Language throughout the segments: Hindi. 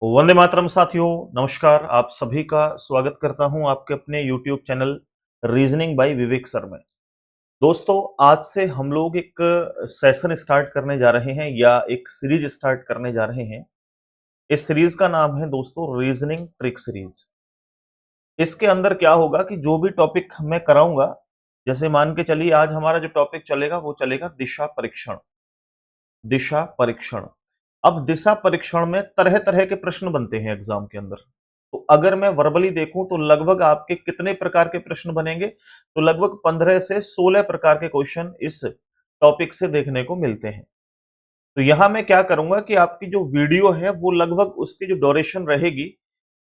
वंदे मातरम साथियों, नमस्कार। आप सभी का स्वागत करता हूं आपके अपने YouTube चैनल रीजनिंग बाय विवेक सर में। दोस्तों, आज से हम लोग एक सेशन स्टार्ट करने जा रहे हैं या एक सीरीज स्टार्ट करने जा रहे हैं। इस सीरीज का नाम है दोस्तों रीजनिंग ट्रिक सीरीज। इसके अंदर क्या होगा कि जो भी टॉपिक मैं कराऊंगा, जैसे मान के चलिए आज हमारा जो टॉपिक चलेगा वो चलेगा दिशा परीक्षण। दिशा परीक्षण। अब दिशा परीक्षण में तरह तरह के प्रश्न बनते हैं एग्जाम के अंदर। तो अगर मैं वर्बली देखूं तो लगभग आपके कितने प्रकार के प्रश्न बनेंगे, तो लगभग 15 से 16 प्रकार के क्वेश्चन इस टॉपिक से देखने को मिलते हैं। तो यहां मैं क्या करूंगा कि आपकी जो वीडियो है वो लगभग उसकी जो ड्यूरेशन रहेगी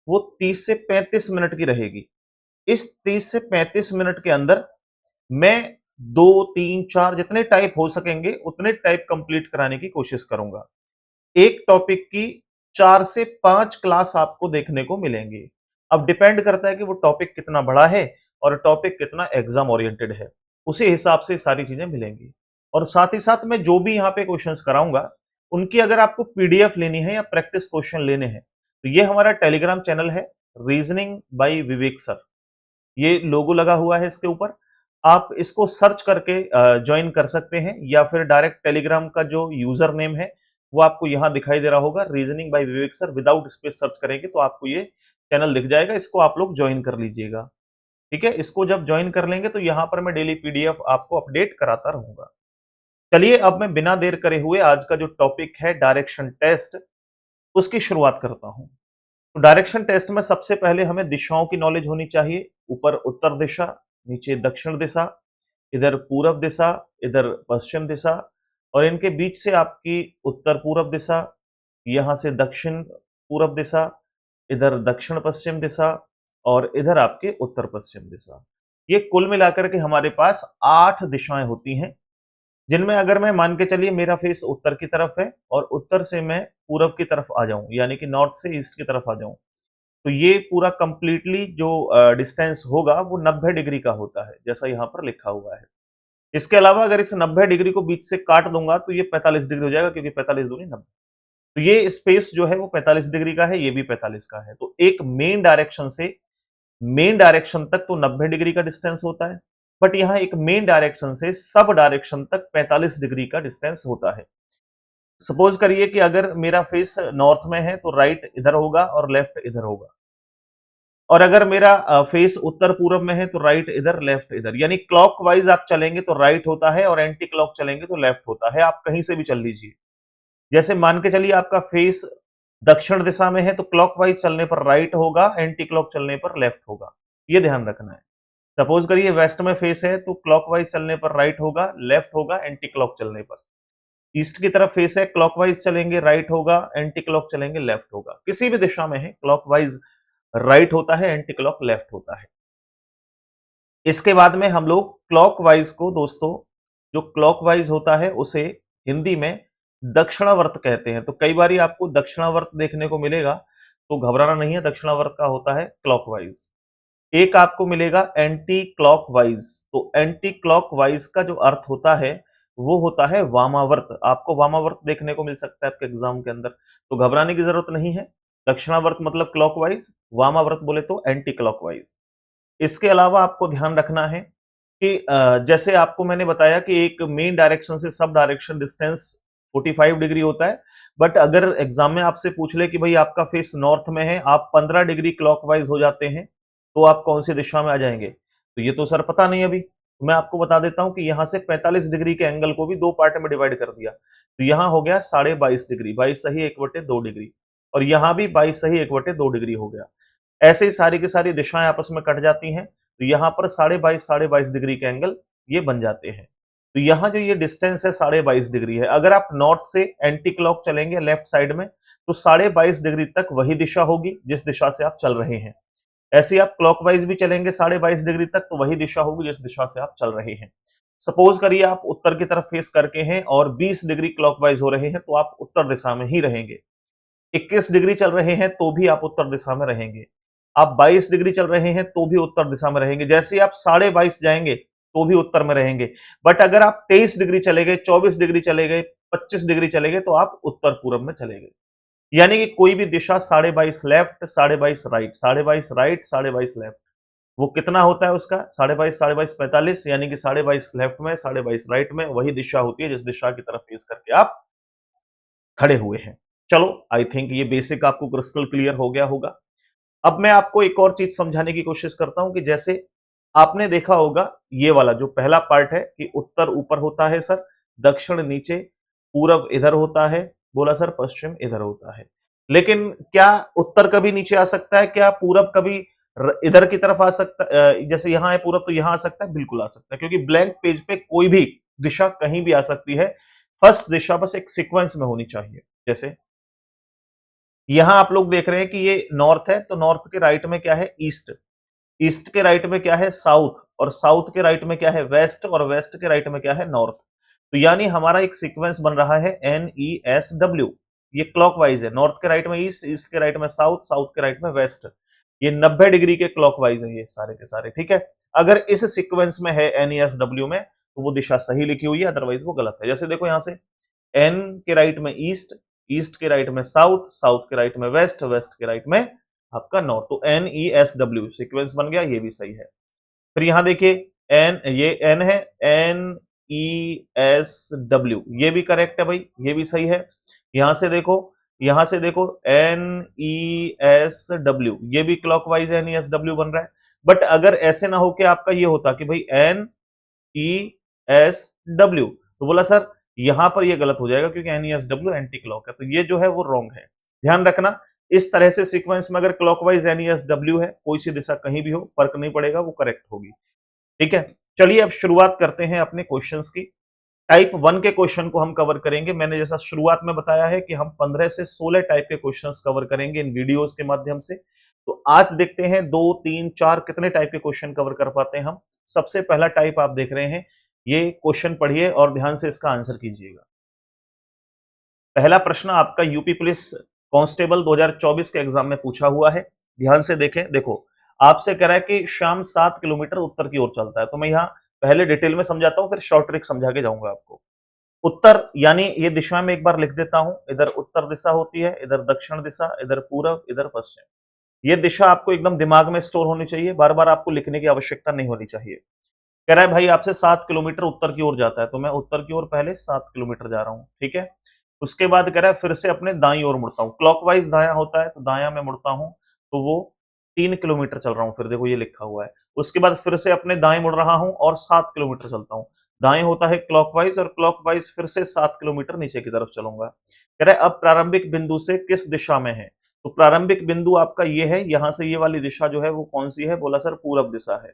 वो 30 से 35 मिनट की रहेगी। इस 30 से 35 मिनट के अंदर मैं 2 3 4 जितने टाइप हो सकेंगे उतने टाइप कंप्लीट कराने की कोशिश करूंगा। एक टॉपिक की 4 से 5 क्लास आपको देखने को मिलेंगे। अब डिपेंड करता है कि वो टॉपिक कितना बड़ा है और टॉपिक कितना एग्जाम ओरिएंटेड है, उसी हिसाब से सारी चीजें मिलेंगी। और साथ ही साथ मैं जो भी यहाँ पे क्वेश्चंस कराऊंगा उनकी अगर आपको पीडीएफ लेनी है या प्रैक्टिस क्वेश्चन लेने हैं तो ये हमारा टेलीग्राम चैनल है रीजनिंग बाय विवेक सर। ये लोगो लगा हुआ है इसके ऊपर। आप इसको सर्च करके ज्वाइन कर सकते हैं या फिर डायरेक्ट टेलीग्राम का जो यूजर नेम है वो आपको यहाँ दिखाई दे रहा होगा, रीजनिंग बाय विवेक सर। विदाउट स्पेस सर्च करेंगे तो आपको ये चैनल दिख जाएगा। इसको आप लोग ज्वाइन कर लीजिएगा। ठीक है, इसको जब ज्वाइन कर लेंगे तो यहाँ पर मैं डेली पीडीएफ आपको अपडेट कराता रहूंगा। चलिए अब मैं बिना देर करे हुए आज का जो टॉपिक है डायरेक्शन टेस्ट, उसकी शुरुआत करता हूं। तो डायरेक्शन टेस्ट में सबसे पहले हमें दिशाओं की नॉलेज होनी चाहिए। ऊपर उत्तर दिशा, नीचे दक्षिण दिशा, इधर पूरब दिशा, इधर पश्चिम दिशा, और इनके बीच से आपकी उत्तर पूरब दिशा, यहां से दक्षिण पूरब दिशा, इधर दक्षिण पश्चिम दिशा, और इधर आपके उत्तर पश्चिम दिशा। ये कुल मिलाकर के हमारे पास 8 दिशाएं होती हैं, जिनमें अगर मैं मान के चलिए मेरा फेस उत्तर की तरफ है और उत्तर से मैं पूरब की तरफ आ जाऊं, यानी कि नॉर्थ से ईस्ट की तरफ आ जाऊं, तो ये पूरा कंप्लीटली जो डिस्टेंस होगा वो 90 डिग्री का होता है, जैसा यहाँ पर लिखा हुआ है। इसके अलावा अगर इस 90 डिग्री को बीच से काट दूंगा तो ये 45 डिग्री हो जाएगा, क्योंकि 45 दूनी 90। तो ये स्पेस जो है वो 45 डिग्री का है, ये भी 45 का है। तो एक मेन डायरेक्शन से मेन डायरेक्शन तक तो 90 डिग्री का डिस्टेंस होता है, बट यहाँ एक मेन डायरेक्शन से सब डायरेक्शन तक 45 डिग्री का डिस्टेंस होता है। सपोज करिए कि अगर मेरा फेस नॉर्थ में है तो राइट इधर होगा और लेफ्ट इधर होगा, और अगर मेरा फेस उत्तर पूरब में है तो राइट इधर लेफ्ट इधर, यानी क्लॉकवाइज आप चलेंगे तो राइट होता है और एंटी क्लॉक चलेंगे तो लेफ्ट होता है। आप कहीं से भी चल लीजिए। जैसे मान के चलिए आपका फेस दक्षिण दिशा में है तो क्लॉकवाइज चलने पर राइट होगा, एंटी क्लॉक चलने पर लेफ्ट होगा। ये ध्यान रखना है। सपोज करिए वेस्ट में फेस है तो क्लॉकवाइज चलने पर राइट होगा, लेफ्ट होगा एंटी क्लॉक चलने पर। ईस्ट की तरफ फेस है, क्लॉकवाइज चलेंगे राइट होगा, एंटी क्लॉक चलेंगे लेफ्ट होगा। किसी भी दिशा में है क्लॉकवाइज राइट होता है, एंटी क्लॉक लेफ्ट होता है। इसके बाद में हम लोग क्लॉकवाइज को दोस्तों, जो क्लॉकवाइज होता है उसे हिंदी में दक्षिणावर्त कहते हैं। तो कई बार आपको दक्षिणावर्त देखने को मिलेगा, तो घबराना नहीं है, दक्षिणावर्त का होता है क्लॉकवाइज। एक आपको मिलेगा एंटी क्लॉकवाइज। तो एंटी क्लॉकवाइज का जो अर्थ होता है वो होता है वामावर्त। आपको वामावर्त देखने को मिल सकता है आपके एग्जाम के अंदर, तो घबराने की जरूरत नहीं है। दक्षिणावर्त मतलब क्लॉकवाइज, वामावर्त बोले तो एंटी क्लॉकवाइज। इसके अलावा आपको ध्यान रखना है कि जैसे आपको मैंने बताया कि एक मेन डायरेक्शन से सब डायरेक्शन डिस्टेंस 45 डिग्री होता है, बट अगर एग्जाम में आपसे पूछ ले कि भाई आपका फेस नॉर्थ में है, आप 15 डिग्री क्लॉकवाइज हो जाते हैं, तो आप कौन सी दिशा में आ जाएंगे? तो ये तो सर पता नहीं अभी। तो मैं आपको बता देता हूं कि यहां से 45 डिग्री के एंगल को भी दो पार्ट में डिवाइड कर दिया। तो यहां हो गया 22.5 डिग्री, 22 सही 1/2 डिग्री, और यहां भी 22 सही 1/2 डिग्री हो गया। ऐसे ही सारी की सारी दिशाएं आपस में कट जाती हैं, तो यहाँ पर 22.5 डिग्री के एंगल ये बन जाते हैं। तो यहाँ जो ये डिस्टेंस है 22.5 डिग्री है। अगर आप नॉर्थ से एंटी क्लॉक चलेंगे लेफ्ट साइड में तो 22.5 डिग्री तक वही दिशा होगी जिस दिशा से आप चल रहे हैं। ऐसे ही आप क्लॉकवाइज भी चलेंगे 22.5 डिग्री तक तो वही दिशा होगी जिस दिशा से आप चल रहे हैं। सपोज करिए आप उत्तर की तरफ फेस करके हैं और 20 डिग्री क्लॉकवाइज हो रहे हैं तो आप उत्तर दिशा में ही रहेंगे। 21 डिग्री चल रहे हैं तो भी आप उत्तर दिशा में रहेंगे। आप 22 डिग्री चल रहे हैं तो भी उत्तर दिशा में रहेंगे। जैसे ही आप 22.5 जाएंगे तो भी उत्तर में रहेंगे। बट अगर आप 23 डिग्री चले गए, 24 डिग्री चले गए, 25 डिग्री चले गए तो आप उत्तर पूरब में चले गए। यानी कि कोई भी दिशा 22.5 लेफ्ट, 22.5 राइट, 22.5 राइट, 22.5 लेफ्ट, वो कितना होता है उसका 22.5, 22.5 45, यानी कि 22.5 लेफ्ट में, 22.5 राइट में, वही दिशा होती है जिस दिशा की तरफ फेस करके आप खड़े हुए हैं। चलो, आई थिंक ये बेसिक आपको क्रिस्टल क्लियर हो गया होगा। अब मैं आपको एक और चीज समझाने की कोशिश करता हूं कि जैसे आपने देखा होगा ये वाला जो पहला पार्ट है कि उत्तर ऊपर होता है सर, दक्षिण नीचे, पूरब इधर होता है, बोला सर पश्चिम इधर होता है। लेकिन क्या उत्तर कभी नीचे आ सकता है? क्या पूरब कभी इधर की तरफ आ सकता जैसे यहां है पूरब तो यहां आ सकता है? बिल्कुल आ सकता है, क्योंकि ब्लैंक पेज पे कोई भी दिशा कहीं भी आ सकती है। फर्स्ट दिशा बस एक सीक्वेंस में होनी चाहिए। जैसे यहां आप लोग देख रहे हैं कि ये नॉर्थ है, तो नॉर्थ के राइट में क्या है? ईस्ट, ईस्ट के राइट में क्या है? साउथ, और साउथ के राइट में क्या है? वेस्ट, और वेस्ट के राइट में क्या है? नॉर्थ। तो यानी हमारा एक सीक्वेंस बन रहा है NESW। ये क्लॉकवाइज है, नॉर्थ के राइट में ईस्ट, ईस्ट के राइट में साउथ, साउथ के राइट में वेस्ट। ये 90 डिग्री के क्लॉकवाइज है ये सारे के सारे, ठीक है। अगर इस सीक्वेंस में है NESW में तो वो दिशा सही लिखी हुई है, अदरवाइज वो गलत है। जैसे देखो यहां से एन के राइट में ईस्ट, ईस्ट के राइट में साउथ, साउथ के राइट में वेस्ट, वेस्ट के राइट में आपका नॉर्थ। तो NESW सीक्वेंस बन गया, ये भी सही है। फिर यहां देखिए एन, ये एन है, NESW, ये भी करेक्ट है भाई, ये भी सही है। यहां से देखो, यहां से देखो NESW, ये भी क्लॉकवाइज NESW बन रहा है। बट अगर ऐसे ना हो कि आपका ये होता कि भाई NESW, तो बोला सर यहां पर ये गलत हो जाएगा क्योंकि NESW एंटी क्लॉक है, तो ये जो है वो रॉन्ग है। ध्यान रखना, इस तरह से सीक्वेंस में अगर क्लॉकवाइज NESW है, कोई सी दिशा कहीं भी हो फर्क नहीं पड़ेगा, वो करेक्ट होगी। ठीक है, चलिए अब शुरुआत करते हैं अपने क्वेश्चंस की। टाइप 1 के क्वेश्चन को हम कवर करेंगे। मैंने जैसा शुरुआत में बताया है कि हम 15 से 16 टाइप के क्वेश्चंस कवर करेंगे इन वीडियोस के माध्यम से। तो आज देखते हैं 2, 3, 4 कितने टाइप के क्वेश्चन कवर कर पाते हैं हम। सबसे पहला टाइप आप देख रहे हैं, ये क्वेश्चन पढ़िए और ध्यान से इसका आंसर कीजिएगा। पहला प्रश्न आपका यूपी पुलिस कांस्टेबल 2024 के एग्जाम में पूछा हुआ है। ध्यान से देखें, देखो आपसे कह रहा है कि शाम 7 किलोमीटर उत्तर की ओर चलता है। तो मैं यहाँ पहले डिटेल में समझाता हूं, फिर शॉर्ट ट्रिक समझा के जाऊंगा आपको। उत्तर यानी ये दिशा में एक बार लिख देता हूं, इधर उत्तर दिशा होती है, इधर दक्षिण दिशा, इधर पूरब, इधर पश्चिम। ये दिशा आपको एकदम दिमाग में स्टोर होनी चाहिए, बार बार आपको लिखने की आवश्यकता नहीं होनी चाहिए। कह रहा है भाई आपसे 7 किलोमीटर उत्तर की ओर जाता है, तो मैं उत्तर की ओर पहले 7 किलोमीटर जा रहा हूं, ठीक है। उसके बाद कह रहा है फिर से अपने दाईं ओर मुड़ता हूं, क्लॉकवाइज दायां होता है तो दायां में मुड़ता हूं, तो वो 3 किलोमीटर चल रहा हूं, फिर देखो ये लिखा हुआ है। उसके बाद फिर से अपने दाएं मुड़ रहा हूं और 7 किलोमीटर चलता हूं। दाएं होता है क्लॉकवाइज, और क्लॉकवाइज फिर से 7 किलोमीटर नीचे की तरफ चलूंगा। कह रहा है अब प्रारंभिक बिंदु से किस दिशा में है? तो प्रारंभिक बिंदु आपका ये है, यहां से ये वाली दिशा जो है वो कौन सी है? बोला सर पूरब दिशा है,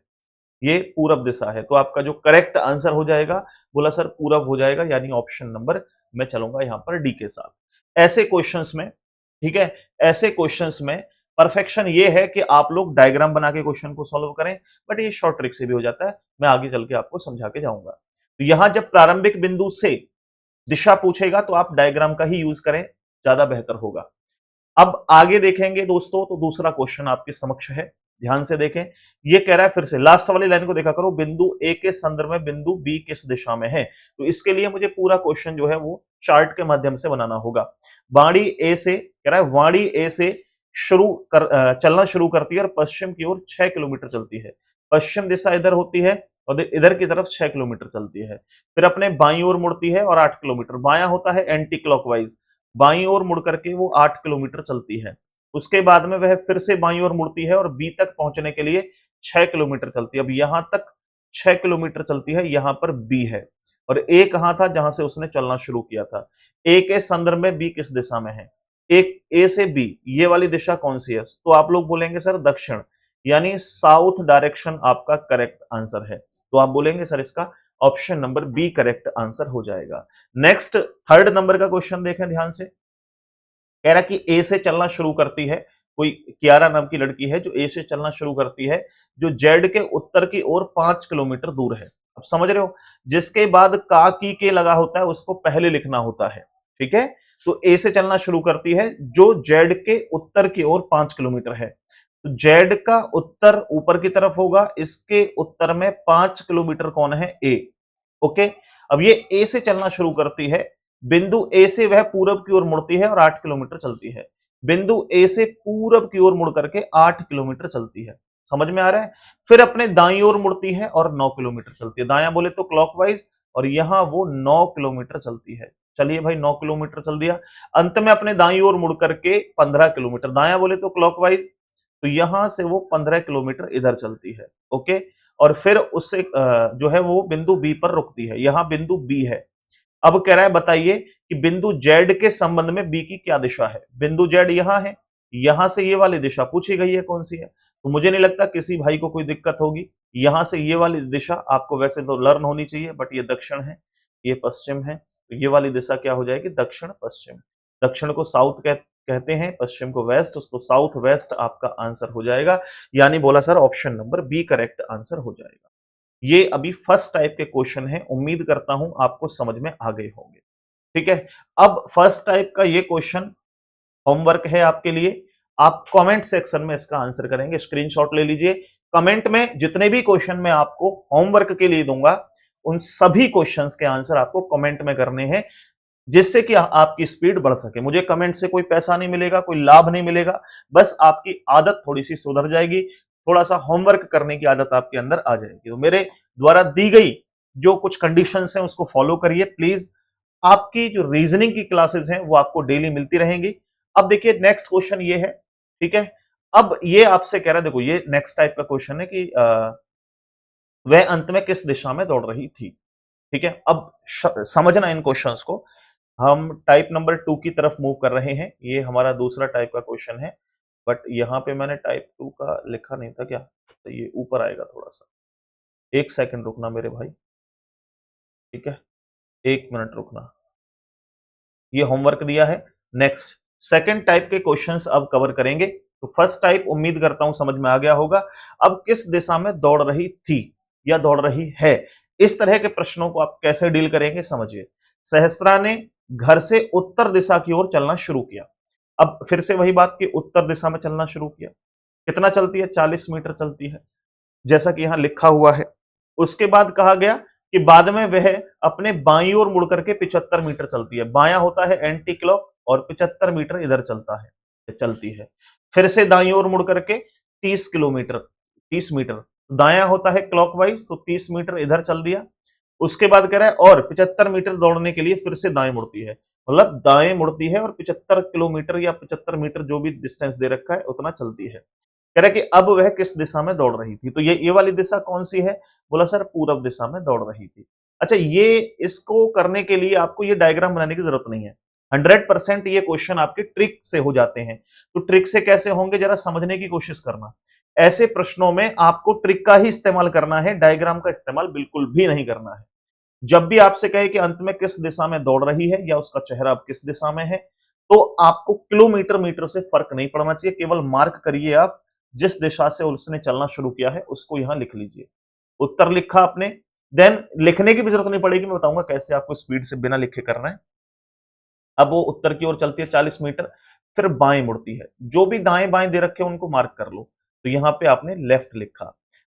ये पूरब दिशा है। तो आपका जो करेक्ट आंसर हो जाएगा, बोला सर पूरब हो जाएगा, यानी ऑप्शन नंबर, मैं चलूंगा यहां पर डी के साथ। ऐसे क्वेश्चंस में, ठीक है, ऐसे क्वेश्चंस में परफेक्शन ये है कि आप लोग डायग्राम बना के क्वेश्चन को सॉल्व करें, बट ये शॉर्ट ट्रिक से भी हो जाता है, मैं आगे चल के आपको समझा के जाऊंगा। तो यहां जब प्रारंभिक बिंदु से दिशा पूछेगा तो आप डायग्राम का ही यूज करें, ज्यादा बेहतर होगा। अब आगे देखेंगे दोस्तों, तो दूसरा क्वेश्चन आपके समक्ष है, ध्यान से देखें। ये कह रहा है, फिर से लास्ट वाली लाइन को देखा करो, बिंदु ए के संदर्भ में बिंदु बी किस दिशा में है? तो इसके लिए मुझे पूरा क्वेश्चन जो है वो चार्ट के माध्यम से बनाना होगा। वाणी ए से, कह रहा है वाणी ए से चलना शुरू करती है और पश्चिम की ओर 6 किलोमीटर चलती है। पश्चिम दिशा इधर होती है और इधर की तरफ 6 किलोमीटर चलती है। फिर अपने बाईं ओर मुड़ती है और 8 किलोमीटर, बायां होता है एंटी क्लॉकवाइज, बाईं ओर मुड़ करके वो 8 किलोमीटर चलती है। उसके बाद में वह फिर से बाईं ओर मुड़ती है और बी तक पहुंचने के लिए 6 किलोमीटर चलती है। अब यहां तक 6 किलोमीटर चलती है, यहां पर बी है, और ए कहां था? जहां से उसने चलना शुरू किया था। ए के संदर्भ में बी किस दिशा में है? एक ए से बी, ये वाली दिशा कौन सी है? तो आप लोग बोलेंगे सर दक्षिण, यानी साउथ डायरेक्शन आपका करेक्ट आंसर है। तो आप बोलेंगे सर इसका option number B correct answer हो जाएगा। नेक्स्ट थर्ड नंबर का क्वेश्चन देखें ध्यान से। कह रहा कि ए से चलना शुरू करती है, कोई कियारा नाम की लड़की है जो ए से चलना शुरू करती है, जो जेड के उत्तर की ओर 5 किलोमीटर दूर है। अब समझ रहे हो, जिसके बाद का की के लगा होता है उसको पहले लिखना होता है, ठीक है। तो ए से चलना शुरू करती है जो जेड के उत्तर की ओर 5 किलोमीटर है। तो जेड का उत्तर ऊपर की तरफ होगा, इसके उत्तर में 5 किलोमीटर कौन है? ए। ओके, अब ये ए से चलना शुरू करती है, बिंदु ए से वह पूरब की ओर मुड़ती है और 8 किलोमीटर चलती है। बिंदु ए से पूरब की ओर मुड़ करके 8 किलोमीटर चलती है। समझ में आ रहा है? फिर अपने दाईं ओर मुड़ती है और 9 किलोमीटर चलती है। दायां बोले तो क्लॉकवाइज, और यहां वो 9 किलोमीटर चलती है। चलिए भाई 9 किलोमीटर चल दिया। अंत में अपने दाईं ओर मुड़ करके 15 किलोमीटर, दायां बोले तो क्लॉकवाइज, तो यहां से वो 15 किलोमीटर इधर चलती है। ओके, और फिर उससे जो है वो बिंदु बी पर रुकती है। यहां बिंदु बी है। अब कह रहा है बताइए कि बिंदु जेड के संबंध में बी की क्या दिशा है। बिंदु जेड यहां है, यहां से ये वाली दिशा पूछी गई है कौन सी है। तो मुझे नहीं लगता किसी भाई को कोई दिक्कत होगी। यहां से ये वाली दिशा आपको वैसे तो लर्न होनी चाहिए, बट ये दक्षिण है, ये पश्चिम है, तो ये वाली दिशा क्या हो जाएगी, दक्षिण पश्चिम। दक्षिण को साउथ कहते हैं, पश्चिम को वेस्ट, तो साउथ वेस्ट आपका आंसर हो जाएगा। यानी बोला sir option number B correct answer हो जाएगा। ये अभी फर्स्ट टाइप के क्वेश्चन है, उम्मीद करता हूं आपको समझ में आ गए होंगे। ठीक है, अब फर्स्ट टाइप का ये क्वेश्चन होमवर्क है आपके लिए। आप कमेंट सेक्शन में इसका आंसर करेंगे, स्क्रीनशॉट ले लीजिए। कमेंट में जितने भी क्वेश्चन मैं आपको होमवर्क के लिए दूंगा, उन सभी क्वेश्चंस के आंसर आपको कमेंट में करने हैं, जिससे कि आपकी स्पीड बढ़ सके। मुझे कमेंट से कोई पैसा नहीं मिलेगा, कोई लाभ नहीं मिलेगा, बस आपकी आदत थोड़ी सी सुधर जाएगी, थोड़ा सा होमवर्क करने की आदत आपके अंदर आ जाएगी। तो मेरे द्वारा दी गई जो कुछ कंडीशंस हैं उसको फॉलो करिए प्लीज। आपकी जो रीजनिंग की क्लासेस हैं वो आपको डेली मिलती रहेंगी। अब देखिए नेक्स्ट क्वेश्चन ये है, ठीक है। अब ये आपसे कह रहा है, देखो ये नेक्स्ट टाइप का क्वेश्चन है कि वह अंत में किस दिशा में दौड़ रही थी। ठीक है, अब समझना इन क्वेश्चंस को। हम टाइप नंबर 2 की तरफ मूव कर रहे हैं। ये हमारा दूसरा टाइप का क्वेश्चन है, बट यहां पे मैंने टाइप 2 का लिखा नहीं था क्या, तो ये ऊपर आएगा थोड़ा सा। एक सेकंड रुकना मेरे भाई, ठीक है, एक मिनट रुकना। ये होमवर्क दिया है। नेक्स्ट सेकंड टाइप के क्वेश्चंस अब कवर करेंगे। तो फर्स्ट टाइप उम्मीद करता हूं समझ में आ गया होगा। अब किस दिशा में दौड़ रही थी या दौड़ रही है, इस तरह के प्रश्नों को आप कैसे डील करेंगे समझिए। सहस्त्रा ने घर से उत्तर दिशा की ओर चलना शुरू किया। अब फिर से वही बात कि उत्तर दिशा में चलना शुरू किया। कितना चलती है, 40 मीटर चलती है, जैसा कि यहां लिखा हुआ है। उसके बाद कहा गया कि बाद में वह अपने बाईं ओर मुड़ करके 75 मीटर चलती है। बायां होता है एंटी क्लॉक और 75 मीटर इधर चलती है। फिर से दाईं ओर मुड़ करके 30 मीटर दायां होता है क्लॉकवाइज, तो 30 मीटर इधर चल दिया। उसके बाद कह रहा है और 75 मीटर दौड़ने के लिए फिर से दाएं मुड़ती है, मतलब दाएं मुड़ती है और 75 किलोमीटर या 75 मीटर जो भी डिस्टेंस दे रखा है उतना चलती है। कह रहा है कि अब वह किस दिशा में दौड़ रही थी। तो ये वाली दिशा कौन सी है, बोला सर पूरब दिशा में दौड़ रही थी। अच्छा, ये इसको करने के लिए आपको ये डायग्राम बनाने की जरूरत नहीं है। 100% ये क्वेश्चन आपके ट्रिक से हो जाते हैं। तो ट्रिक से कैसे होंगे जरा समझने की कोशिश करना। ऐसे प्रश्नों में आपको ट्रिक का ही इस्तेमाल करना है, डायग्राम का इस्तेमाल बिल्कुल भी नहीं करना है। जब भी आपसे कहे कि अंत में किस दिशा में दौड़ रही है या उसका चेहरा अब किस दिशा में है, तो आपको किलोमीटर मीटर से फर्क नहीं पड़ना चाहिए, केवल मार्क करिए आप जिस दिशा से उसने चलना शुरू किया है उसको यहां लिख लीजिए। उत्तर लिखा आपने, देन लिखने की भी जरूरत नहीं पड़ेगी, मैं बताऊंगा कैसे आपको स्पीड से बिना लिखे करना है। अब वो उत्तर की ओर चलती है 40 मीटर, फिर बाएं मुड़ती है। जो भी दाएं बाएं दे रखे उनको मार्क कर लो। तो यहां पे आपने लेफ्ट लिखा।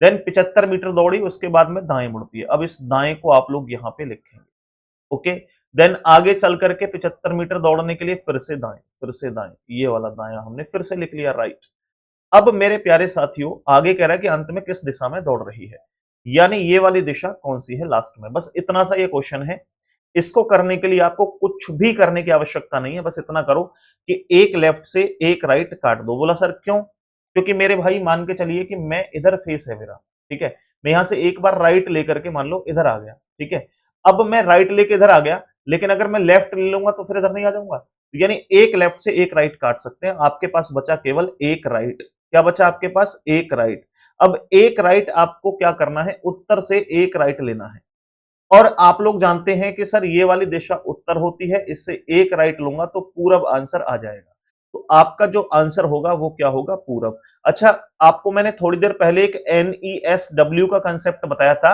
देन 75 मीटर दौड़ी, उसके बाद में दाएं मुड़ती है। अब इस दाएं को आप लोग यहां पे लिखेंगे। ओके, देन आगे चल करके 75 मीटर दौड़ने के लिए फिर से दाएं, फिर से दाएं, ये वाला दाया हमने फिर से लिख लिया राइट। अब मेरे प्यारे साथियों आगे कह रहा है कि अंत में किस दिशा में दौड़ रही है, यानी ये वाली दिशा कौन सी है लास्ट में। बस इतना सा ये क्वेश्चन है। इसको करने के लिए आपको कुछ भी करने की आवश्यकता नहीं है, बस इतना करो कि एक लेफ्ट से एक राइट काट दो। बोला सर क्यों, क्योंकि मेरे भाई मान के चलिए कि मैं इधर फेस है मेरा, ठीक है, मैं यहां से एक बार राइट लेकर के मान लो इधर आ गया, ठीक है। अब मैं राइट लेके इधर आ गया, लेकिन अगर मैं लेफ्ट ले लूंगा तो फिर इधर नहीं आ जाऊंगा। यानी एक लेफ्ट से एक राइट काट सकते हैं। आपके पास बचा केवल एक राइट। क्या बचा आपके पास, एक राइट। अब एक राइट आपको क्या करना है, उत्तर से एक राइट लेना है। और आप लोग जानते हैं कि सर ये वाली दिशा उत्तर होती है, इससे एक राइट लूंगा तो पूरब आंसर आ जाएगा। तो आपका जो आंसर होगा वो क्या होगा, पूरब। अच्छा, आपको मैंने थोड़ी देर पहले एक NESW का कंसेप्ट बताया था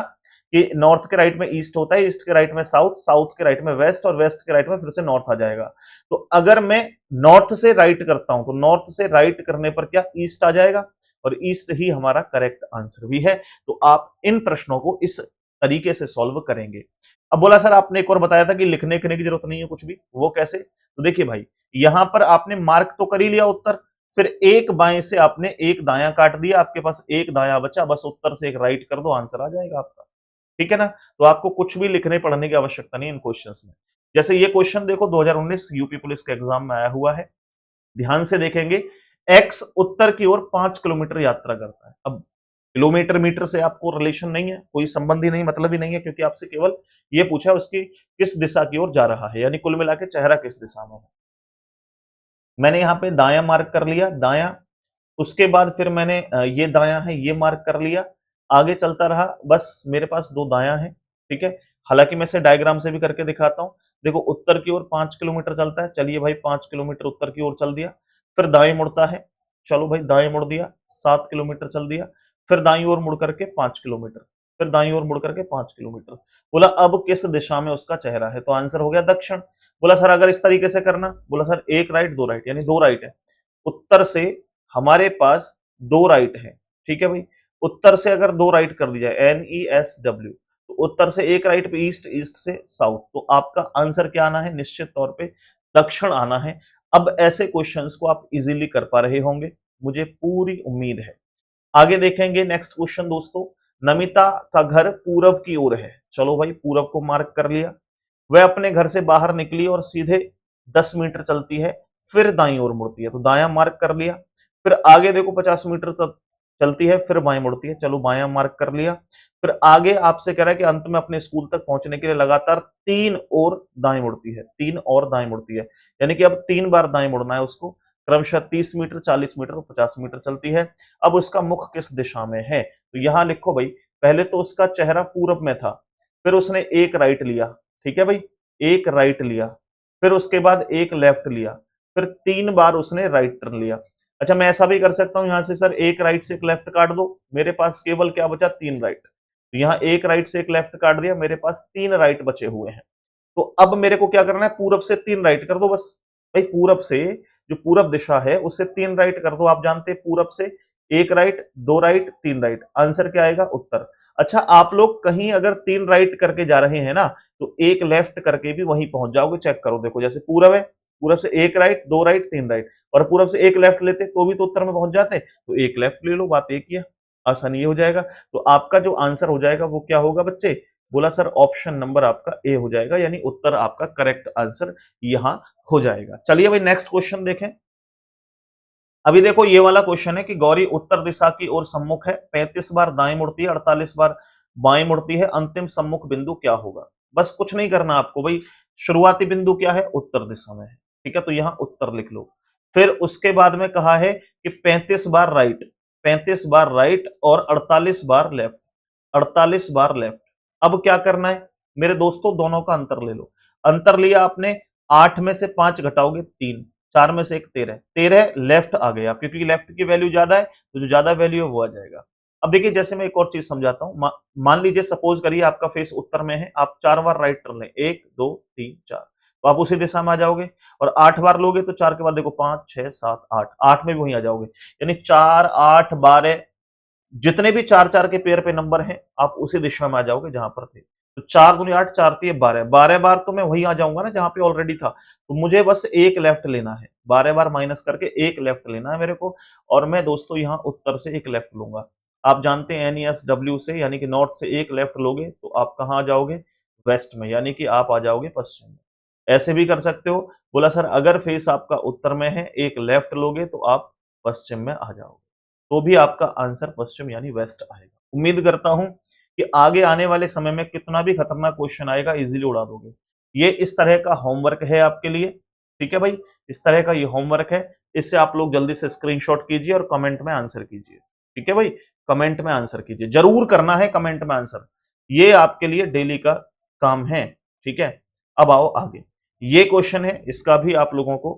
कि नॉर्थ के राइट में ईस्ट होता है, ईस्ट के राइट में साउथ, साउथ के राइट में वेस्ट और वेस्ट के राइट में फिर से नॉर्थ आ जाएगा। तो अगर मैं नॉर्थ से राइट करता हूं तो नॉर्थ से राइट करने पर क्या ईस्ट आ जाएगा, और ईस्ट ही हमारा करेक्ट आंसर भी है। तो आप इन प्रश्नों को इस तरीके से सॉल्व करेंगे। अब बोला सर आपने एक और बताया था कि लिखने लिखने की जरूरत नहीं है कुछ भी, वो कैसे? तो देखिए भाई, यहां पर आपने मार्क तो कर ही लिया उत्तर, फिर एक बाएं से आपने एक दायां काट दिया, आपके पास एक दायां बचा, बस उत्तर से एक राइट कर दो, आंसर आ जाएगा आपका। ठीक है ना? तो आपको कुछ भी लिखने पढ़ने की आवश्यकता नहीं इन क्वेश्चंस में। जैसे ये क्वेश्चन देखो 2019 यूपी पुलिस के एग्जाम में आया हुआ है, ध्यान से देखेंगे। एक्स उत्तर की ओर 5 किलोमीटर यात्रा करता है। अब किलोमीटर मीटर से आपको रिलेशन नहीं है, कोई संबंध ही नहीं, मतलब ही नहीं है, क्योंकि आपसे केवल ये पूछा है उसकी किस दिशा की ओर जा रहा है, यानी कुल मिला के चेहरा किस दिशा में है। मैंने यहाँ पे दायां मार्क कर लिया, दायां, उसके बाद फिर मैंने ये दायां है ये मार्क कर लिया, आगे चलता रहा, बस मेरे पास दो दायां है। ठीक है, हालांकि मैं इसे डायग्राम से भी करके दिखाता हूं। देखो उत्तर की ओर 5 किलोमीटर चलता है, चलिए भाई 5 किलोमीटर उत्तर की ओर चल दिया, फिर दाएं मुड़ता है, चलो भाई दाएं मुड़ दिया, 7 किलोमीटर चल दिया, फिर दाई ओर मुड़ करके 5 किलोमीटर, फिर दाई ओर मुड़ करके 5 किलोमीटर। बोला अब किस दिशा में उसका चेहरा है, तो आंसर हो गया दक्षिण। बोला सर अगर इस तरीके से करना, बोला सर एक राइट दो राइट, यानी दो राइट है। उत्तर से हमारे पास दो राइट है, ठीक है भाई। उत्तर से अगर दो राइट कर दिया NESW, तो उत्तर से एक राइट पे ईस्ट, ईस्ट से साउथ, तो आपका आंसर क्या आना है? निश्चित तौर पे दक्षिण आना है। अब ऐसे क्वेश्चंस को आप इजीली कर पा रहे होंगे, मुझे पूरी उम्मीद है। आगे देखेंगे नेक्स्ट क्वेश्चन दोस्तों। नमिता का घर पूरब की ओर है, चलो भाई पूरब को मार्क कर लिया। वह अपने घर से बाहर निकली और सीधे 10 मीटर चलती है, फिर दाईं ओर मुड़ती है, तो दायां मार्क कर लिया। फिर आगे देखो 50 मीटर तक चलती है, फिर बाएं मुड़ती है, चलो बायां मार्क कर लिया। फिर आगे आपसे कह रहा है कि अंत में अपने स्कूल तक पहुंचने के लिए लगातार 3 और दाएं मुड़ती है, 3 और दाएं मुड़ती है, यानी कि अब 3 बार दाएं मुड़ना है उसको। क्रमशः 30 मीटर, 40 मीटर और 50 मीटर चलती है। अब उसका मुख किस दिशा में है, तो यहां लिखो भाई, पहले तो उसका चेहरा पूरब में था, फिर उसने एक राइट लिया, ठीक है भाई, एक राइट लिया, फिर उसके बाद एक लेफ्ट लिया, फिर 3 बार उसने राइट टर्न लिया। अच्छा मैं ऐसा भी कर सकता हूं यहां से, सर एक राइट से एक लेफ्ट काट दो, मेरे पास केवल क्या बचा? 3 राइट। तो यहाँ एक राइट से एक लेफ्ट काट दिया, मेरे पास 3 राइट बचे हुए हैं। तो अब मेरे को क्या करना है? पूरब से 3 राइट कर दो बस। भाई पूरब से, जो पूरब दिशा है उससे 3 राइट कर दो, आप जानते हैं पूरब से एक राइट, दो राइट, 3 राइट, आंसर क्या आएगा? उत्तर। अच्छा आप लोग कहीं अगर 3 राइट करके जा रहे हैं ना, तो एक लेफ्ट करके भी वहीं पहुंच जाओगे, चेक करो। देखो जैसे पूरब है, पूरब से एक राइट, दो राइट, 3 राइट, और पूरब से एक लेफ्ट लेते तो भी तो उत्तर में पहुंच जाते, तो एक लेफ्ट ले लो, बात एक ही है, आसानी ये हो जाएगा। तो आपका जो आंसर हो जाएगा वो क्या होगा बच्चे? बोला सर ऑप्शन नंबर आपका ए हो जाएगा, यानी उत्तर आपका करेक्ट आंसर यहां हो जाएगा। चलिए भाई नेक्स्ट क्वेश्चन देखें। अभी देखो ये वाला क्वेश्चन है कि गौरी उत्तर दिशा की ओर सम्मुख है, 35 बार दाएं मुड़ती है, 48 बार बाएं मुड़ती है, अंतिम सम्मुख बिंदु क्या होगा? बस कुछ नहीं करना आपको भाई, शुरुआती बिंदु क्या है? उत्तर दिशा में है, ठीक है, तो यहां उत्तर लिख लो। फिर उसके बाद में कहा है कि 35 बार राइट, 35 बार राइट और 48 बार लेफ्ट, 48 बार लेफ्ट। अब क्या करना है मेरे दोस्तों? दोनों का अंतर ले लो। अंतर लिया आपने, 8 में से 5 घटाओगे 3, 4 में से 1 13, 13 लेफ्ट आ गया, क्योंकि लेफ्ट की वैल्यू ज्यादा है, तो जो ज्यादा वैल्यू है वो आ जाएगा। अब देखिए जैसे मैं एक और चीज समझाता हूं, मान लीजिए सपोज करिए आपका फेस उत्तर में है, आप 4 बार राइट टर्न लें, 1 2 3 4, तो आप उसी दिशा में आ जाओगे। और 8 बार लोगे तो 4 के बाद देखो 5 6 7 8, 8 में भी वहीं आ जाओगे, यानी 4 8 12, जितने भी 4 4 के पेयर पे नंबर हैं आप उसी दिशा में आ जाओगे जहां पर थे। तो 4 दूनी 8, 4 3 12, 12 बार तो मैं वहीं आ जाऊंगा ना जहां पे ऑलरेडी था, तो मुझे बस एक लेफ्ट लेना है, 12 बार माइनस करके एक लेफ्ट लेना है मेरे को, और मैं दोस्तों यहाँ उत्तर से एक लेफ्ट लूंगा। आप जानते हैं NESW से, यानी कि नॉर्थ से एक लेफ्ट लोगे तो आप कहाँ आ जाओगे? वेस्ट में, यानी कि आप आ जाओगे पश्चिम में। ऐसे भी कर सकते हो। बोला सर अगर फेस आपका उत्तर में है, एक लेफ्ट लोगे तो आप पश्चिम में आ जाओगे, तो भी आपका आंसर पश्चिम यानी वेस्ट आएगा। उम्मीद करता हूं कि आगे आने वाले समय में कितना भी खतरनाक क्वेश्चन आएगा इजीली उड़ा दोगे। ये इस तरह का होमवर्क है आपके लिए, ठीक है भाई, इस तरह का ये होमवर्क है। इससे आप लोग जल्दी से स्क्रीनशॉट कीजिए और कमेंट में आंसर कीजिए, ठीक है भाई, कमेंट में आंसर कीजिए, जरूर करना है कमेंट में आंसर, ये आपके लिए डेली का काम है, ठीक है। अब आओ आगे, ये क्वेश्चन है, इसका भी आप लोगों को,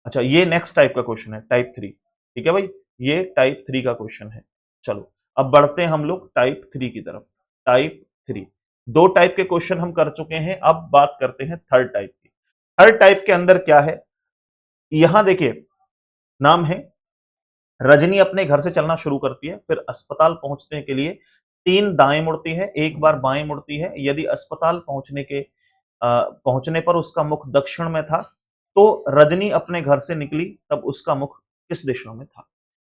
अच्छा ये नेक्स्ट टाइप का क्वेश्चन है, टाइप 3, ठीक है भाई, ये टाइप 3 का क्वेश्चन है। चलो अब बढ़ते हैं हम लोग टाइप 3 की तरफ। टाइप 3, दो टाइप के क्वेश्चन हम कर चुके हैं, अब बात करते हैं थर्ड टाइप की। थर्ड टाइप के अंदर क्या है, यहां देखिए नाम है, रजनी अपने घर से चलना शुरू करती है, फिर अस्पताल पहुंचने के लिए 3 दाएं मुड़ती है, 1 बार बाएं मुड़ती है। यदि अस्पताल पहुंचने पर उसका मुख दक्षिण में था, तो रजनी अपने घर से निकली तब उसका मुख किस दिशा में था?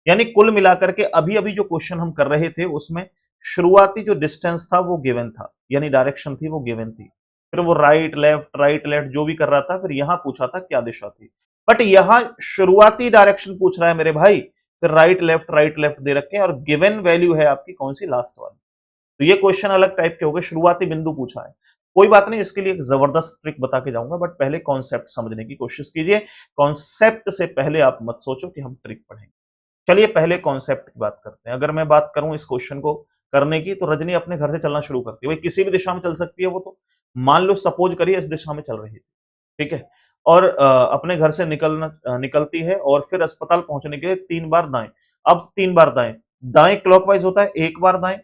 यानी कुल मिलाकर के अभी-अभी जो क्वेश्चन हम कर रहे थे उसमें शुरुआती जो डिस्टेंस था वो गिवन था, यानी डायरेक्शन थी वो गिवन थी। फिर वो राइट लेफ्ट जो भी कर रहा था, फिर यहां पूछा था क्या दिशा थी। बट यहां शुरुआती डायरेक्शन पूछ रहा है मेरे भाई, फिर राइट लेफ्ट दे रखे हैं और गिवन वैल्यू है आपकी कौन सी? लास्ट वाली। तो ये क्वेश्चन अलग टाइप के हो गए, शुरुआती बिंदु पूछा है। कोई बात नहीं, इसके लिए एक जबरदस्त ट्रिक बता के जाऊंगा, बट पहले कॉन्सेप्ट समझने की कोशिश कीजिए। कॉन्सेप्ट से पहले आप मत सोचो कि हम ट्रिक पढ़ेंगे। चलिए पहले कॉन्सेप्ट की बात करते हैं। अगर मैं बात करूं इस क्वेश्चन को करने की, तो रजनी अपने घर से चलना शुरू करती है। भाई किसी भी दिशा में चल सकती है वो तो। मान लो सपोज करिए इस दिशा में चल रही है, ठीक है? और अपने घर से निकलती है और फिर अस्पताल पहुंचने के लिए 3 बार दाएं। अब 3 बार दाएं, दाएं क्लॉकवाइज होता है, 1 बार दाएं,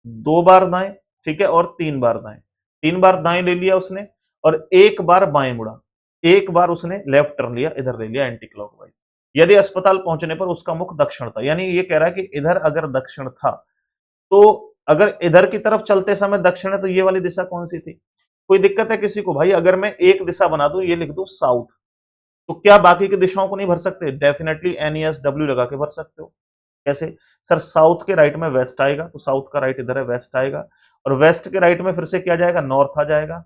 2 बार दाएं, ठीक है, और 3 बार दाएं। 3 बार दाएं ले लिया उसने और 1 बार बाएं मुड़ा। 1 बार उसने लेफ्ट टर्न लिया, इधर ले लिया एंटी क्लॉकवाइज। यदि अस्पताल पहुंचने पर उसका मुख दक्षिण था, यानी ये कह रहा है कि इधर अगर दक्षिण था, तो अगर इधर की तरफ चलते समय दक्षिण है तो ये वाली दिशा कौन सी थी? कोई दिक्कत है किसी को? भाई अगर मैं एक दिशा बना दूं, ये लिख दूं साउथ, तो क्या बाकी की दिशाओं को नहीं भर सकते? डेफिनेटली NESW लगा के भर सकते हो। कैसे? सर साउथ के राइट में वेस्ट आएगा, तो साउथ का राइट इधर है, वेस्ट आएगा। और वेस्ट के राइट में फिर से क्या जाएगा? नॉर्थ आ जाएगा।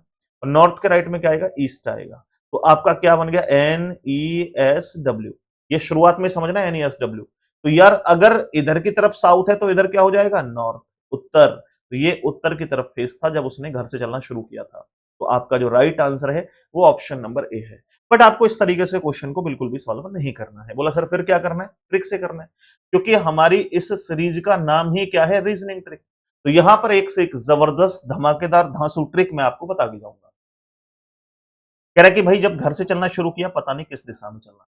और नॉर्थ के राइट में क्या आएगा? ईस्ट आएगा। तो आपका क्या बन गया? NESW। ये शुरुआत में समझना है, NESW। तो यार अगर इधर की तरफ साउथ है तो इधर क्या हो जाएगा? नॉर्थ, उत्तर। तो ये उत्तर की तरफ फेस था जब उसने घर से चलना शुरू किया था। तो आपका जो राइट आंसर है वो ऑप्शन नंबर ए है। बट आपको इस तरीके से क्वेश्चन को बिल्कुल भी सॉल्व नहीं करना है। बोला सर फिर क्या करना है? ट्रिक से करना है, क्योंकि हमारी इस सीरीज का नाम ही क्या है? Reasoning trick. तो यहां पर एक से एक जबरदस्त धमाकेदार धांसू ट्रिक मैं आपको बता के जाऊंगा। कह रहा है कि भाई जब घर से चलना शुरू किया, पता नहीं किस दिशा में चलना,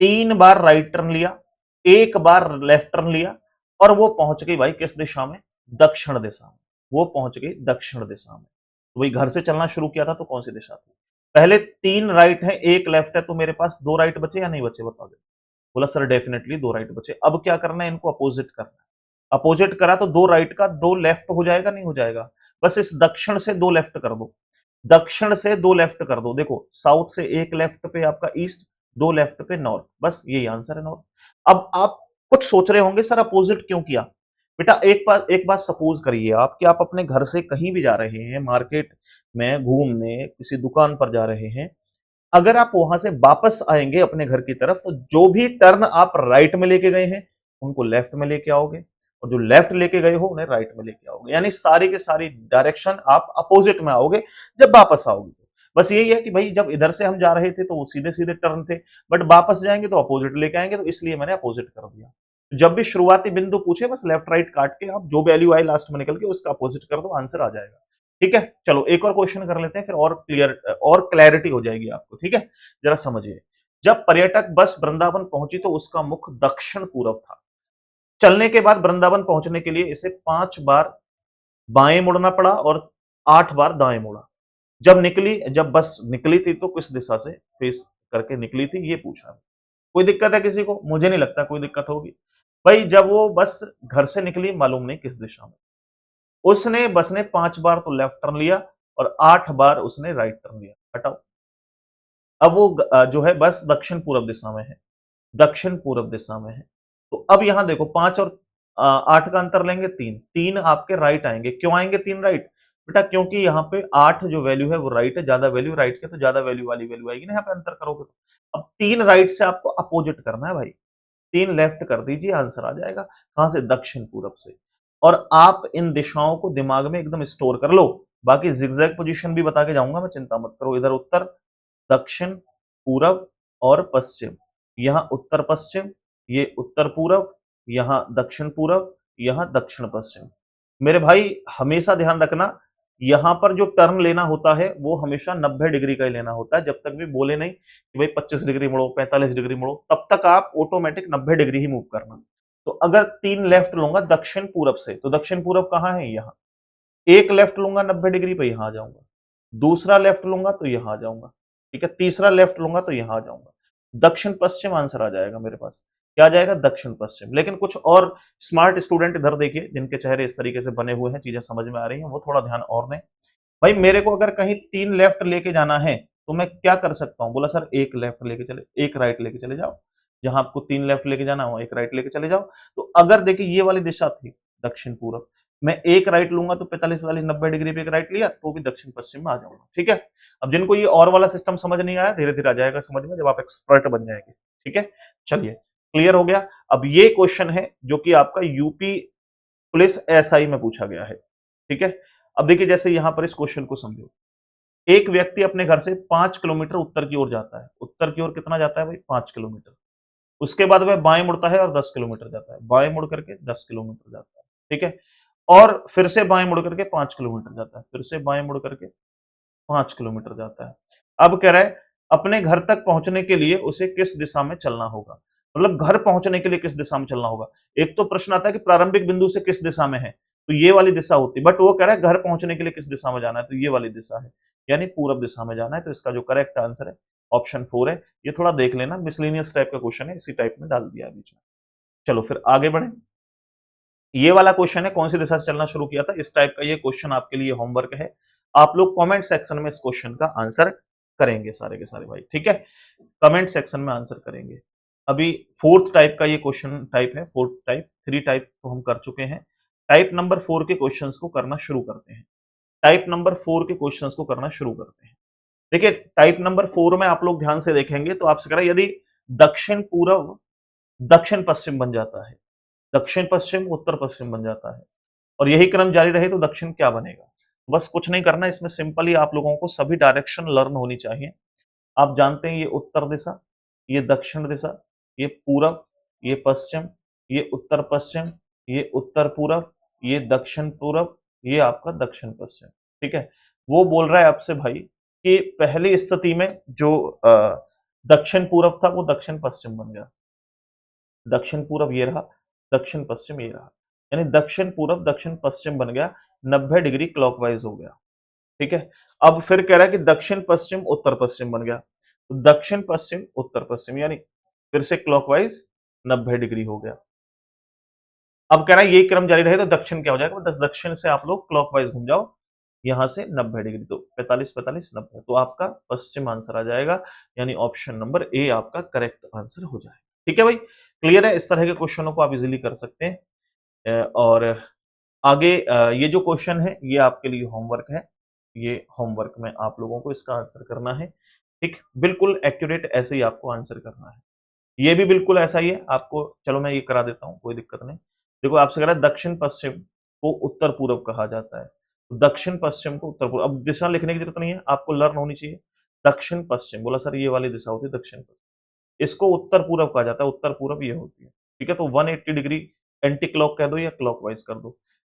3 बार राइट टर्न लिया, 1 बार लेफ्ट टर्न लिया और वो पहुंच गई भाई किस दिशा में? दक्षिण दिशा में। वो पहुंच गई दक्षिण दिशा में। तो भाई घर से चलना शुरू किया था तो कौन सी दिशा थी? पहले 3 राइट है, 1 लेफ्ट है, तो मेरे पास 2 राइट बचे या नहीं बचे? बताओ। बोला सर डेफिनेटली 2 राइट बचे। अब क्या करना है? इनको अपोजिट करना है। अपोजिट करा तो 2 राइट का 2 लेफ्ट हो जाएगा, नहीं हो जाएगा? बस इस दक्षिण से 2 लेफ्ट कर दो, दक्षिण से 2 लेफ्ट कर दो। देखो साउथ से 1 लेफ्ट पे आपका ईस्ट, 2 लेफ्ट पे नॉर्थ, बस यही आंसर है, नॉर्थ। अब आप कुछ सोच रहे होंगे सर अपोजिट क्यों किया? बेटा एक बात सपोज करिए आप कि आप अपने घर से कहीं भी जा रहे हैं, मार्केट में घूमने, किसी दुकान पर जा रहे हैं। अगर आप वहां से वापस आएंगे अपने घर की तरफ, तो जो भी टर्न आप राइट में लेके गए हैं उनको लेफ्ट में लेके आओगे, और जो लेफ्ट लेके गए हो उन्हें राइट में लेके आओगे। यानी सारी की सारी डायरेक्शन आप अपोजिट में आओगे जब वापस आओगे। बस यही है कि भाई जब इधर से हम जा रहे थे तो वो सीधे सीधे टर्न थे, बट वापस जाएंगे तो अपोजिट लेके आएंगे, तो इसलिए मैंने अपोजिट कर दिया। जब भी शुरुआती बिंदु पूछे, बस लेफ्ट राइट काट के आप जो वैल्यू आई लास्ट में निकल के उसका अपोजिट कर दो, आंसर आ जाएगा। ठीक है, चलो एक और क्वेश्चन कर लेते हैं, फिर और क्लैरिटी हो जाएगी आपको। ठीक है, जरा समझिए। जब पर्यटक बस वृंदावन पहुंची तो उसका मुख दक्षिण पूर्व था। चलने के बाद वृंदावन पहुंचने के लिए इसे 5 बार बाएं मुड़ना पड़ा और 8 बार दाएं मुड़ा। जब बस निकली थी तो किस दिशा से फेस करके निकली थी, ये पूछा। कोई दिक्कत है किसी को? मुझे नहीं लगता कोई दिक्कत होगी। भाई जब वो बस घर से निकली, मालूम नहीं किस दिशा में, उसने बस ने 5 बार तो लेफ्ट टर्न लिया और 8 बार उसने राइट टर्न लिया। हटाओ। अब वो जो है बस दक्षिण पूर्व दिशा में है, दक्षिण पूर्व दिशा में है। तो अब यहां देखो 5 और 8 का अंतर लेंगे, 3 3 आपके राइट आएंगे। क्यों आएंगे 3 राइट? बेटा क्योंकि यहाँ पे 8 जो वैल्यू है वो राइट है, ज्यादा वैल्यू राइट के, तो ज्यादा वैल्यू वाली वैल्यू आएगी ना यहाँ पे अंतर करोगे तो। अब 3 राइट से आपको अपोजिट करना है भाई, 3 लेफ्ट कर दीजिए, आंसर आ जाएगा। कहां से? दक्षिण पूर्व से। और आप इन दिशाओं को दिमाग में एकदम स्टोर कर लो। बाकी जिगजैग पोजीशन भी बता के जाऊंगा मैं, चिंता मत करो। इधर उत्तर, दक्षिण, पूरब और पश्चिम। यहां उत्तर पश्चिम, ये उत्तर पूरब, यहां दक्षिण पूरब, यहां दक्षिण पश्चिम। मेरे भाई हमेशा ध्यान रखना, यहां पर जो टर्न लेना होता है वो हमेशा 90 डिग्री का ही लेना होता है। जब तक भी बोले नहीं कि भाई 25 डिग्री मुड़ो, 45 डिग्री मुड़ो, तब तक आप ऑटोमेटिक 90 डिग्री ही मूव करना। तो अगर 3 लेफ्ट लूंगा दक्षिण पूरब से, तो दक्षिण पूरब कहां है? यहाँ। एक लेफ्ट लूंगा 90 डिग्री पे, यहां आ जाऊंगा। दूसरा लेफ्ट लूंगा तो यहां आ जाऊंगा। ठीक है, तीसरा लेफ्ट लूंगा तो यहां आ जाऊंगा। दक्षिण पश्चिम आंसर आ जाएगा मेरे पास। क्या आ जाएगा? दक्षिण पश्चिम। लेकिन कुछ और स्मार्ट स्टूडेंट इधर देखिए, जिनके चेहरे इस तरीके से बने हुए हैं, चीजें समझ में आ रही हैं, वो थोड़ा ध्यान और दें। भाई मेरे को अगर कहीं 3 लेफ्ट लेके जाना है, तो मैं क्या कर सकता हूँ? बोला सर 1 लेफ्ट लेके चले, 1 राइट लेके चले जाओ। जहां आपको 3 लेफ्ट लेके जाना हो, 1 राइट लेके चले जाओ। तो अगर देखिए ये वाली दिशा थी दक्षिण पूर्व, मैं 1 राइट लूंगा तो 45-45 90 डिग्री पे 1 राइट लिया तो भी दक्षिण पश्चिम में आ जाऊंगा। ठीक है। अब जिनको ये और वाला सिस्टम समझ नहीं आया, धीरे धीरे आ जाएगा समझ में जब आप एक्सपर्ट बन जाएंगे। ठीक है, चलिए क्लियर हो गया। अब ये क्वेश्चन है जो कि आपका यूपी पुलिस एसआई में पूछा गया है। ठीक है। अब देखिए जैसे यहां पर इस क्वेश्चन को समझो। एक व्यक्ति अपने घर से 5 किलोमीटर उत्तर की ओर जाता है। उत्तर की ओर कितना जाता है भाई? 5 किलोमीटर। उसके बाद वह बाएं मुड़ता है और 10 किलोमीटर जाता है। बाएं मुड़ करके 10 किलोमीटर जाता है। ठीक है। और फिर से बाएं मुड़ करके 5 किलोमीटर जाता है। फिर से बाएं मुड़ करके 5 किलोमीटर जाता है। अब कह रहा है अपने घर तक पहुंचने के लिए उसे किस दिशा में चलना होगा? मतलब घर पहुंचने के लिए किस दिशा में चलना होगा? एक तो प्रश्न आता है कि प्रारंभिक बिंदु से किस दिशा में है, तो ये वाली दिशा होती है, बट वो कह रहा है घर पहुंचने के लिए किस दिशा में जाना है, तो ये वाली दिशा है, यानी पूरब दिशा में जाना है। तो इसका जो करेक्ट आंसर है ऑप्शन 4 है। ये थोड़ा देख लेना, मिसलेनियस टाइप का क्वेश्चन है, इसी टाइप में डाल दिया है बीच में। चलो फिर आगे बढ़े। ये वाला क्वेश्चन है कौन सी दिशा से चलना शुरू किया था, इस टाइप का ये क्वेश्चन आपके लिए होमवर्क है। आप लोग कमेंट सेक्शन में इस क्वेश्चन का आंसर करेंगे सारे के सारे भाई। ठीक है, कमेंट सेक्शन में आंसर करेंगे। अभी फोर्थ टाइप का ये क्वेश्चन टाइप है, फोर्थ टाइप। 3 टाइप तो हम कर चुके हैं। टाइप नंबर 4 के क्वेश्चंस को करना शुरू करते हैं। टाइप नंबर 4 के क्वेश्चंस को करना शुरू करते हैं। देखिए टाइप नंबर 4 में आप लोग ध्यान से देखेंगे तो आपसे कह रहा है यदि दक्षिण पूर्व दक्षिण पश्चिम बन जाता है, दक्षिण पश्चिम उत्तर पश्चिम बन जाता है, और यही क्रम जारी रहे तो दक्षिण क्या बनेगा? बस कुछ नहीं करना, इसमें सिंपली आप लोगों को सभी डायरेक्शन लर्न होनी चाहिए। आप जानते हैं ये उत्तर दिशा, ये दक्षिण दिशा, ये पूरब, ये पश्चिम, ये उत्तर पश्चिम, ये उत्तर पूरब, ये दक्षिण पूरब, ये आपका दक्षिण पश्चिम। ठीक है। वो बोल रहा है आपसे भाई कि पहली स्थिति में जो दक्षिण पूरब था वो दक्षिण पश्चिम बन गया। दक्षिण पूरब ये रहा, दक्षिण पश्चिम ये रहा, यानी दक्षिण पूरब दक्षिण पश्चिम बन गया, 90 डिग्री क्लॉकवाइज हो गया। ठीक है। अब फिर कह रहा है कि दक्षिण पश्चिम उत्तर पश्चिम बन गया, तो दक्षिण पश्चिम उत्तर पश्चिम, यानी फिर से क्लॉकवाइज 90 डिग्री हो गया। अब कह रहा है ये क्रम जारी रहे तो दक्षिण क्या हो जाएगा? दक्षिण से आप लोग क्लॉकवाइज घूम जाओ, यहां से 90 डिग्री, तो 45 45 90, तो आपका पश्चिम आंसर आ जाएगा, यानी ऑप्शन नंबर ए आपका करेक्ट आंसर हो जाएगा। ठीक है भाई, क्लियर है? इस तरह के क्वेश्चनों को आप इजीली कर सकते हैं। और आगे ये जो क्वेश्चन है ये आपके लिए होमवर्क है। ये होमवर्क में आप लोगों को इसका आंसर करना है। ठीक, बिल्कुल एक्यूरेट ऐसे ही आपको आंसर करना है। ये भी बिल्कुल ऐसा ही है आपको, चलो मैं ये करा देता हूँ, कोई दिक्कत नहीं। देखो आपसे कह रहा है दक्षिण पश्चिम को उत्तर पूर्व कहा जाता है, तो दक्षिण पश्चिम को उत्तर पूर्व। अब दिशा लिखने की जरूरत नहीं है, आपको लर्न होनी चाहिए। दक्षिण पश्चिम, बोला सर ये वाली दिशा होती है दक्षिण पश्चिम, इसको उत्तर पूर्व कहा जाता है, उत्तर पूर्व ये होती है। ठीक है, तो 180 डिग्री एंटी क्लॉक कह दो या क्लॉकवाइज कर दो,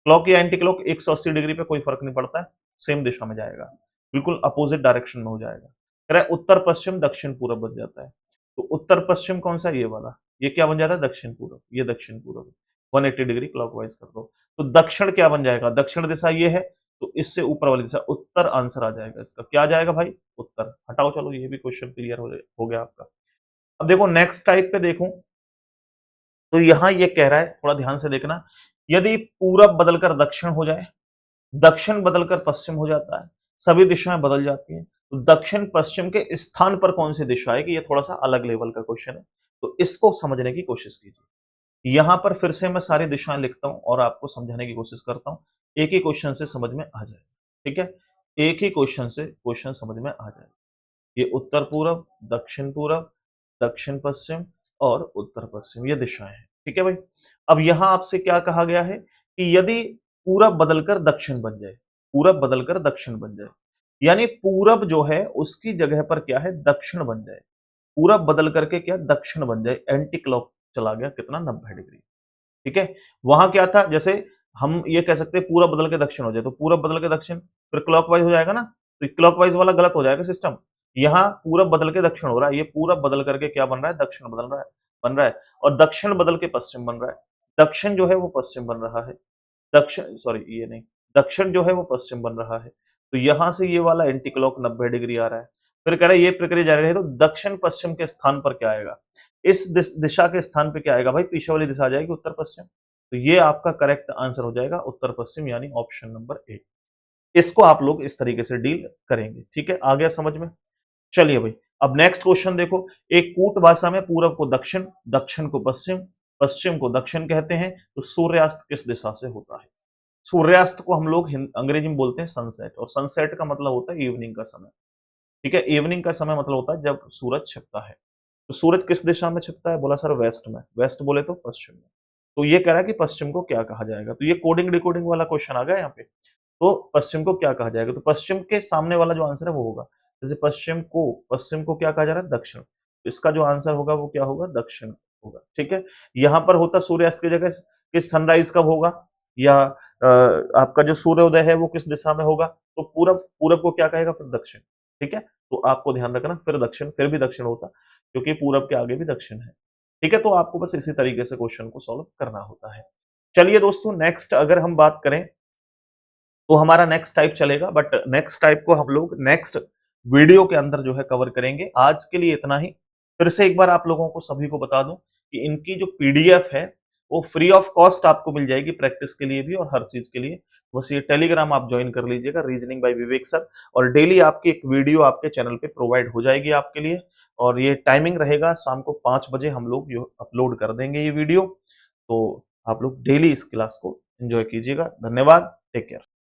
क्लॉक या एंटी क्लॉक 180 डिग्री पे कोई फर्क नहीं पड़ता है, सेम दिशा में जाएगा, बिल्कुल अपोजिट डायरेक्शन में हो जाएगा। कह रहा है उत्तर पश्चिम दक्षिण पूर्व बन जाता है, तो उत्तर पश्चिम कौन सा? ये वाला, ये क्या बन जाता है? दक्षिण पूर्व, ये दक्षिण पूर्व, 180 डिग्री क्लॉकवाइज कर दो, तो दक्षिण क्या बन जाएगा? दक्षिण दिशा ये है, तो इससे ऊपर वाली दिशा उत्तर आंसर आ जाएगा इसका। क्या आ जाएगा भाई? उत्तर। हटाओ, चलो ये भी क्वेश्चन क्लियर हो गया आपका। अब देखो नेक्स्ट टाइप पे देखूं तो यहां ये कह रहा है, थोड़ा ध्यान से देखना, यदि पूरब बदलकर दक्षिण हो जाए, दक्षिण बदलकर पश्चिम हो जाता है, सभी दिशाएं बदल जाती हैं, तो दक्षिण पश्चिम के स्थान पर कौन सी दिशा आएगी? ये थोड़ा सा अलग लेवल का क्वेश्चन है, तो इसको समझने की कोशिश कीजिए। यहां पर फिर से मैं सारी दिशाएं लिखता हूं और आपको समझाने की कोशिश करता हूं, एक ही क्वेश्चन से समझ में आ जाए। ठीक है, एक ही क्वेश्चन से क्वेश्चन समझ में आ जाए। ये उत्तर पूरब, दक्षिण पूरब, दक्षिण पश्चिम और उत्तर पश्चिम, ये दिशाएं हैं। ठीक है भाई। अब यहां आपसे क्या कहा गया है कि यदि पूरब बदलकर दक्षिण बन जाए, पूरब बदलकर दक्षिण बन जाए, यानी पूरब जो है उसकी जगह पर क्या है? दक्षिण बन जाए। पूरब बदल करके क्या? दक्षिण बन जाए, एंटी क्लॉक चला गया, कितना? 90 डिग्री। ठीक है, वहां क्या था? जैसे हम ये कह सकते हैं पूरब बदल के दक्षिण हो जाए, तो पूरब बदल के दक्षिण फिर क्लॉकवाइज हो जाएगा ना, तो क्लॉकवाइज वाला गलत हो जाएगा सिस्टम। यहाँ पूरब बदल के दक्षिण हो रहा है, ये पूरब बदल करके क्या बन रहा है? दक्षिण बन रहा है, और दक्षिण बदल के पश्चिम बन रहा है। दक्षिण जो है वो पश्चिम बन रहा है, दक्षिण सॉरी ये नहीं, दक्षिण जो है वो पश्चिम बन रहा है, तो यहां से ये वाला एंटी क्लॉक 90 डिग्री आ रहा है। फिर कह रहा है ये प्रक्रिया जारी रहे तो दक्षिण पश्चिम के स्थान पर क्या आएगा, इस दिशा के स्थान पे क्या आएगा भाई, पीछे वाली दिशा आ जाएगी उत्तर पश्चिम। तो ये आपका करेक्ट आंसर हो जाएगा उत्तर पश्चिम, यानी ऑप्शन नंबर ए। इसको आप लोग इस तरीके से डील करेंगे, ठीक है, आ गया समझ में। चलिए भाई, अब नेक्स्ट क्वेश्चन देखो, एक कूट भाषा में पूरब को दक्षिण, दक्षिण को पश्चिम, पश्चिम को दक्षिण कहते हैं, तो सूर्यास्त किस दिशा से होता है। सूर्यास्त को हम लोग अंग्रेजी में बोलते हैं सनसेट, और सनसेट का मतलब होता है इवनिंग का समय, ठीक है। इवनिंग का समय मतलब होता है जब सूरज छिपता है। तो सूरज किस दिशा में छिपता है, बोला सर वेस्ट में, वेस्ट बोले तो पश्चिम में। तो ये कह रहा है कि पश्चिम को क्या कहा जाएगा, तो ये कोडिंग डिकोडिंग वाला क्वेश्चन आ गया यहाँ पे। तो पश्चिम को क्या कहा जाएगा, तो पश्चिम के सामने वाला जो आंसर है वो होगा, जैसे पश्चिम को क्या कहा जा रहा है, दक्षिण। तो इसका जो आंसर होगा वो क्या होगा, दक्षिण होगा, ठीक है। यहाँ पर होता सूर्यास्त की जगह कि सनराइज कब होगा, या आपका जो सूर्योदय है वो किस दिशा में होगा, तो पूरब, पूरब को क्या कहेगा फिर दक्षिण, ठीक है। तो आपको ध्यान रखना, फिर दक्षिण, फिर भी दक्षिण होता, क्योंकि पूरब के आगे भी दक्षिण है, ठीक है। तो आपको बस इसी तरीके से क्वेश्चन को सॉल्व करना होता है। चलिए दोस्तों, नेक्स्ट अगर हम बात करें तो हमारा नेक्स्ट टाइप चलेगा, बट नेक्स्ट टाइप को हम लोग नेक्स्ट वीडियो के अंदर जो है कवर करेंगे। आज के लिए इतना ही। फिर से एक बार आप लोगों को सभी को बता दूं कि इनकी जो पीडीएफ है वो फ्री ऑफ कॉस्ट आपको मिल जाएगी, प्रैक्टिस के लिए भी और हर चीज के लिए। बस ये टेलीग्राम आप ज्वाइन कर लीजिएगा, रीजनिंग बाय विवेक सर, और डेली आपकी एक वीडियो आपके चैनल पे प्रोवाइड हो जाएगी आपके लिए। और ये टाइमिंग रहेगा शाम को 5 बजे हम लोग जो अपलोड कर देंगे ये वीडियो। तो आप लोग डेली इस क्लास को एंजॉय कीजिएगा। धन्यवाद, टेक केयर।